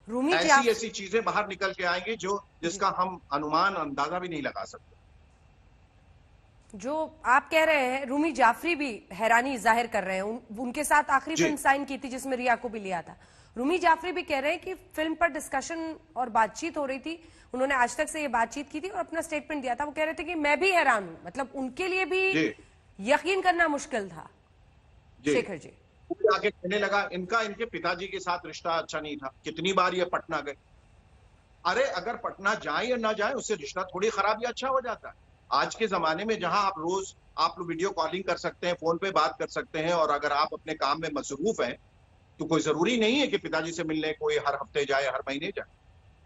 रूमी जी ऐसी ऐसी चीजें बाहर निकल के आएंगी जिसका हम अनुमान अंदाजा भी नहीं लगा सकते। जो आप कह रहे हैं, रूमी जाफरी भी हैरानी जाहिर कर रहे हैं। उनके साथ आखिरी जी फिल्म साइन की थी जिसमें रिया को भी लिया था। रूमी जाफरी भी कह रहे हैं कि फिल्म पर डिस्कशन और बातचीत हो रही थी, उन्होंने आज तक से ये बातचीत की थी और अपना स्टेटमेंट दिया था। वो कह रहे थे कि मैं भी हैरान हूं, मतलब उनके लिए भी जी यकीन करना मुश्किल था। जी। शेखर जी, कोई आगे कहने लगा इनके पिताजी के साथ रिश्ता अच्छा नहीं था, कितनी बार ये पटना गए। अरे अगर पटना जाए या ना जाए उससे रिश्ता थोड़ी खराब या अच्छा हो जाता है। आज के जमाने में जहां आप रोज आप लोग वीडियो कॉलिंग कर सकते हैं, फोन पे बात कर सकते हैं, और अगर आप अपने काम में मसरूफ हैं तो कोई जरूरी नहीं है कि पिताजी से मिलने कोई हर हफ्ते जाए, हर महीने जाए।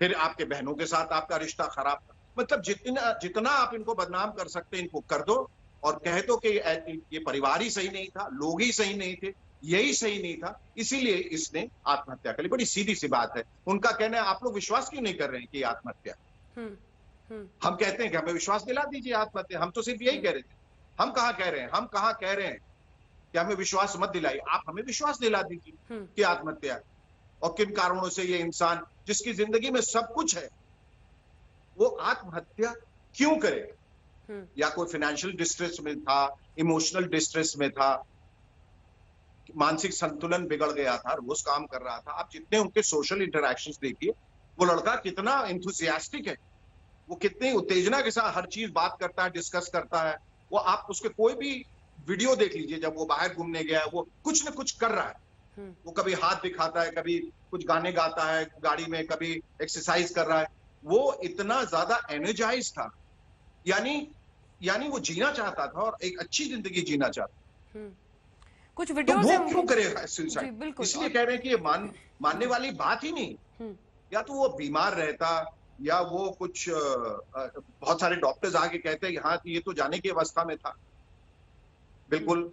फिर आपके बहनों के साथ आपका रिश्ता खराब था, मतलब जितना जितना आप इनको बदनाम कर सकते हैं इनको कर दो, और कह दो कि ये परिवार ही सही नहीं था, लोग ही सही नहीं थे, यही सही नहीं था, इसीलिए इसने आत्महत्या कर ली। बड़ी सीधी सी बात है। उनका कहना है आप लोग विश्वास क्यों नहीं कर रहे हैं कि आत्महत्या। हम कहते हैं कि हमें विश्वास दिला दीजिए आत्महत्या, हम तो सिर्फ यही कह रहे थे। हम कहाँ कह रहे हैं, हम कहाँ कह रहे हैं कि हमें विश्वास मत दिलाइए, आप हमें विश्वास दिला दीजिए कि आत्महत्या है। और किन कारणों से ये इंसान जिसकी जिंदगी में सब कुछ है वो आत्महत्या क्यों करे। या कोई फाइनेंशियल डिस्ट्रेस में था, इमोशनल डिस्ट्रेस में था, मानसिक संतुलन बिगड़ गया था, रोज काम कर रहा था। आप जितने उनके सोशल इंटरैक्शंस देखिए, वो लड़का कितना इंथुसियास्टिक है, वो कितनी उत्तेजना के साथ हर चीज बात करता है, डिस्कस करता है। वो आप उसके कोई भी वीडियो देख लीजिए, जब वो बाहर घूमने गया है वो कुछ ना कुछ कर रहा है। वो कभी हाथ दिखाता है, कभी कुछ गाने गाता है गाड़ी में, कभी एक्सरसाइज कर रहा है। वो इतना ज्यादा एनर्जाइज था, यानी यानी वो जीना चाहता था और एक अच्छी जिंदगी जीना चाहता। कुछ तो वीडियोस वो हैं क्यों जी, करेगा सुसाइड। बिल्कुल। इसलिए कह रहे हैं कि ये मानने वाली बात ही नहीं। या तो वो बीमार रहता, या वो कुछ बहुत सारे डॉक्टर्स आके कहते हैं हाँ ये तो जाने की अवस्था में था, बिल्कुल,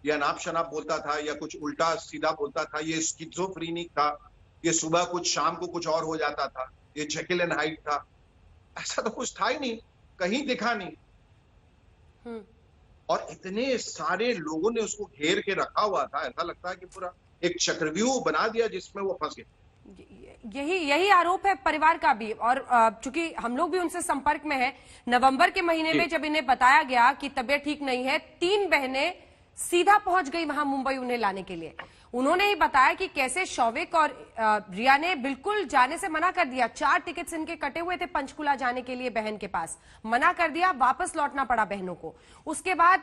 या अनाप शनाप बोलता था, या कुछ उल्टा सीधा बोलता था, ये स्किज़ोफ्रेनिक था, ये सुबह कुछ शाम को कुछ और हो जाता था, ये जेकिल एंड हाइड था। ऐसा तो कुछ था ही नहीं, कहीं दिखा नहीं। और इतने सारे लोगों ने उसको घेर के रखा हुआ था, ऐसा लगता है कि पूरा एक चक्रव्यूह बना दिया जिसमें वो फंस गया। यही आरोप है परिवार का भी। और चूंकि हम लोग भी उनसे संपर्क में हैं, नवंबर के महीने में जब इन्हें बताया गया कि तबीयत ठीक नहीं है, 3 बहनें सीधा पहुंच गई वहां मुंबई उन्हें लाने के लिए। उन्होंने ही बताया कि कैसे शौविक और रिया ने बिल्कुल जाने से मना कर दिया। 4 टिकट्स इनके कटे हुए थे पंचकुला जाने के लिए, बहन के पास मना कर दिया, वापस लौटना पड़ा बहनों को। उसके बाद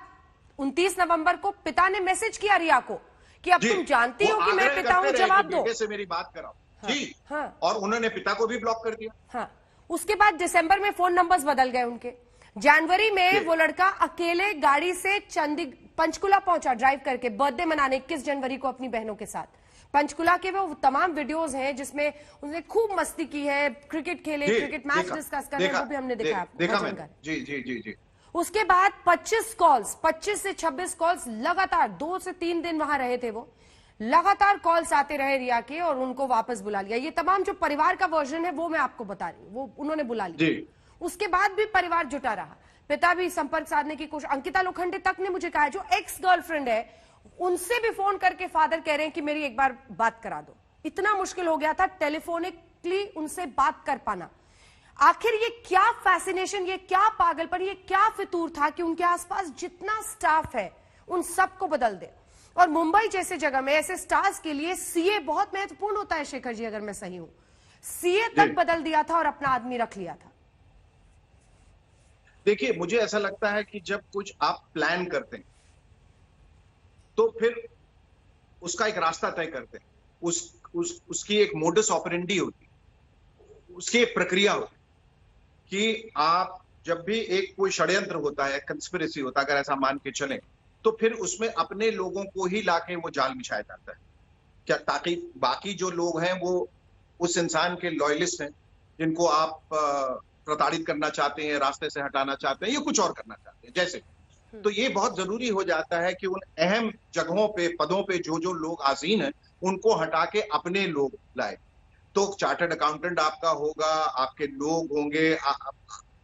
29 नवंबर को पिता ने मैसेज किया रिया को कि अब तुम जानती हो कि मैं पिता हूं, जवाब दो, बेटे से मेरी बात कराओ। हाँ, जी हाँ, और उन्होंने पिता को भी ब्लॉक कर दिया। हाँ। उसके बाद दिसंबर में फोन नंबर्स बदल गए उनके। जनवरी में वो लड़का अकेले गाड़ी से पंचकुला पहुंचा ड्राइव करके, बर्थडे मनाने 21 जनवरी को अपनी बहनों के साथ। पंचकुला के वो तमाम वीडियोस हैं जिसमें उसने खूब मस्ती की है, क्रिकेट खेले, क्रिकेट मैच डिस्कस कर रहे हैं, वो भी हमने देखा आपको। जी जी जी जी। उसके बाद 25 से 26 कॉल्स लगातार 2 से 3 दिन वहां रहे थे वो। लगातार कॉल्स आते रहे रिया के और उनको वापस बुला लिया। ये तमाम जो परिवार का वर्जन है वो मैं आपको बता रही हूँ, वो उन्होंने बुला लिया। उसके बाद भी परिवार जुटा रहा, पिता भी संपर्क साधने की कोशिश। अंकिता लोखंडे तक ने मुझे कहा, जो एक्स गर्लफ्रेंड है उनसे भी फोन करके फादर कह रहे हैं कि मेरी एक बार बात करा दो। इतना मुश्किल हो गया था टेलीफोनिकली उनसे बात कर पाना। आखिर ये क्या फैसिनेशन, ये क्या पागलपन, ये क्या फितूर था कि उनके आसपास जितना स्टाफ है उन सबको बदल दे। और मुंबई जैसे जगह में ऐसे स्टार्स के लिए सीए बहुत महत्वपूर्ण होता है शेखर जी, अगर मैं सही हूं। सीए तक बदल दिया था और अपना आदमी रख लिया था। देखिए मुझे ऐसा लगता है कि जब कुछ आप प्लान करते हैं तो फिर उसका एक रास्ता तय करते हैं, उसकी एक मोडस ऑपरेंडी होती है, उसकी एक प्रक्रिया होती है कि आप जब भी एक कोई षड्यंत्र होता है, कंस्पिरेसी होता है, अगर ऐसा मान के चलें, तो फिर उसमें अपने लोगों को ही लाके वो जाल बिछाया जाता है, क्या ताकि बाकी जो लोग हैं वो उस इंसान के लॉयलिस्ट हैं, जिनको आप प्रताड़ित करना चाहते हैं, रास्ते से हटाना चाहते हैं, या कुछ और करना चाहते हैं। जैसे तो ये बहुत जरूरी हो जाता है कि उन अहम जगहों पे, पदों पे जो जो लोग आसीन हैं उनको हटा के अपने लोग लाए। तो चार्टर्ड अकाउंटेंट आपका होगा, आपके लोग होंगे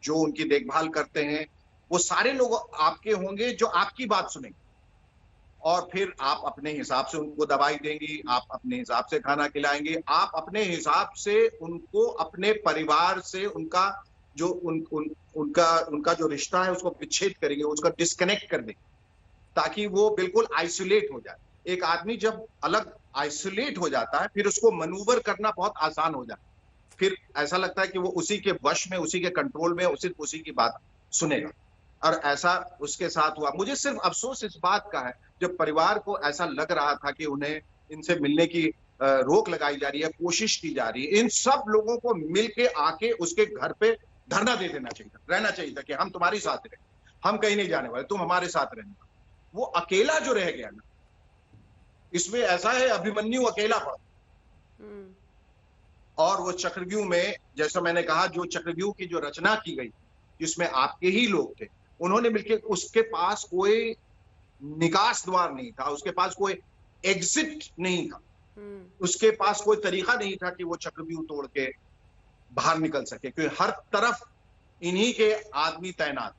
जो उनकी देखभाल करते हैं, वो सारे लोग आपके होंगे जो आपकी बात सुनेंगे। और फिर आप अपने हिसाब से उनको दवाई देंगी, आप अपने हिसाब से खाना खिलाएंगे, आप अपने हिसाब से उनको अपने परिवार से उनका जो उनका जो रिश्ता है उसको विच्छेद करेंगे, उसका डिस्कनेक्ट कर देंगे, ताकि वो बिल्कुल आइसोलेट हो जाए। एक आदमी जब अलग आइसोलेट हो जाता है, फिर उसको मनूवर करना बहुत आसान हो जाता है। फिर ऐसा लगता है कि वो उसी के वश में, उसी के कंट्रोल में, उसी की बात सुनेगा। और ऐसा उसके साथ हुआ। मुझे सिर्फ अफसोस इस बात का है, जब परिवार को ऐसा लग रहा था कि उन्हें इनसे मिलने की रोक लगाई जा रही है, कोशिश की जा रही है, इन सब लोगों को मिलके आके उसके घर पे धरना दे देना चाहिए था, रहना चाहिए था कि हम तुम्हारी साथ रहे, हम कहीं नहीं जाने वाले, तुम हमारे साथ रहना। वो अकेला जो रह गया ना, इसमें ऐसा है अभिमन्यु अकेला पड़ा। और वो चक्रव्यूह में, जैसा मैंने कहा, जो चक्रव्यूह की जो रचना की गई, जिसमें आपके ही लोग थे, उन्होंने मिलकर, उसके पास कोई निकास द्वार नहीं था, उसके पास कोई एग्जिट नहीं था, उसके पास कोई तरीका नहीं था कि वो चक्रव्यूह तोड़ के बाहर निकल सके, क्योंकि हर तरफ इन्हीं के आदमी तैनात।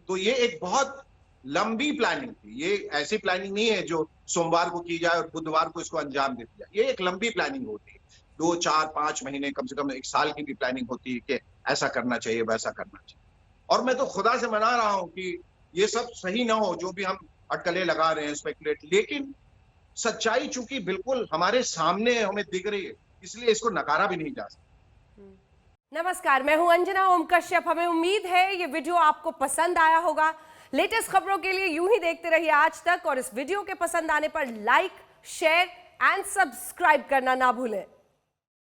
तो ये एक बहुत लंबी प्लानिंग थी, ये ऐसी प्लानिंग नहीं है जो सोमवार को की जाए और बुधवार को इसको अंजाम दे दिया। ये एक लंबी प्लानिंग होती है, 2, 4, 5 महीने, कम से कम 1 साल की भी प्लानिंग होती है कि ऐसा करना चाहिए, वैसा करना चाहिए। और मैं तो खुदा से मना रहा हूं कि ये सब सही ना हो, जो भी हम अटकलें लगा रहे हैं, स्पेकुलेट, लेकिन सच्चाई चूंकि बिल्कुल हमारे सामने हमें दिख रही है, इसलिए इसको नकारा भी नहीं जा सकता। नमस्कार, मैं हूं अंजना ओम कश्यप। हमें उम्मीद है ये वीडियो आपको पसंद आया होगा। लेटेस्ट खबरों के लिए यूं ही देखते रहिए आज तक, और इस वीडियो के पसंद आने पर लाइक, शेयर एंड सब्सक्राइब करना ना भूलें।